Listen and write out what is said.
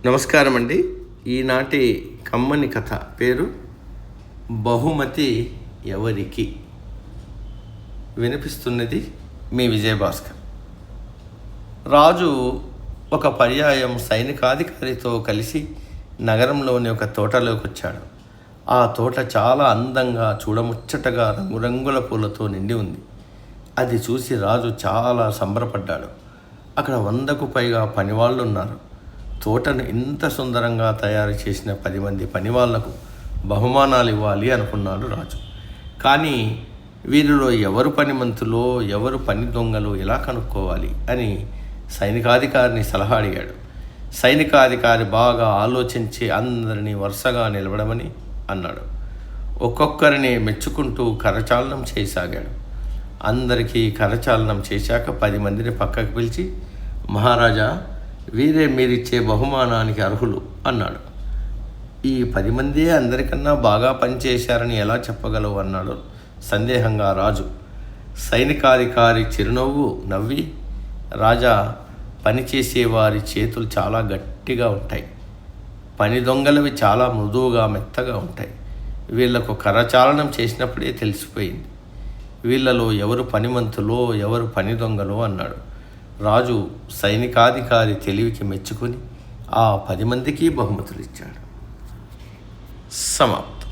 నమస్కారం అండి. ఈనాటి కమ్మని కథ పేరు బహుమతి ఎవరికి. వినిపిస్తున్నది మీ విజయభాస్కర్. రాజు ఒక పర్యాయం సైనికాధికారితో కలిసి నగరంలోని ఒక తోటలోకి వచ్చాడు. ఆ తోట చాలా అందంగా, చూడముచ్చటగా రంగురంగుల పూలతో నిండి ఉంది. అది చూసి రాజు చాలా సంబరపడ్డాడు. అక్కడ 100కు పైగా పనివాళ్ళు ఉన్నారు. తోటను ఇంత సుందరంగా తయారు చేసిన 10 మంది పనివాళ్లకు బహుమానాలు ఇవ్వాలి అనుకున్నాడు రాజు. కానీ వీరిలో ఎవరు పనిమంతులో ఎవరు పని దొంగలో ఎలా కనుక్కోవాలి అని సైనికాధికారిని సలహా అడిగాడు. సైనికాధికారి బాగా ఆలోచించి అందరినీ వరుసగా నిలబడమని అన్నాడు. ఒక్కొక్కరిని మెచ్చుకుంటూ కరచాలనం చేయసాగాడు. అందరికీ కరచాలనం చేశాక 10 మందిని పక్కకు పిలిచి, మహారాజా, వీరే మీరిచ్చే బహుమానానికి అర్హులు అన్నాడు. ఈ 10 మందే అందరికన్నా బాగా పనిచేశారని ఎలా చెప్పగలవు అన్నాడు సందేహంగా రాజు. సైనికాధికారి చిరునవ్వు నవ్వి, రాజా, పనిచేసేవారి చేతులు చాలా గట్టిగా ఉంటాయి, పని దొంగలవి చాలా మృదువుగా మెత్తగా ఉంటాయి. వీళ్లకు కరచాలనం చేసినప్పుడే తెలిసిపోయింది వీళ్లలో ఎవరు పనిమంతులో ఎవరు పని దొంగలో అన్నాడు. రాజు సైనికాధికారి తెలివికి మెచ్చుకొని ఆ 10 మందికి బహుమతులు ఇచ్చాడు. సమాప్తం.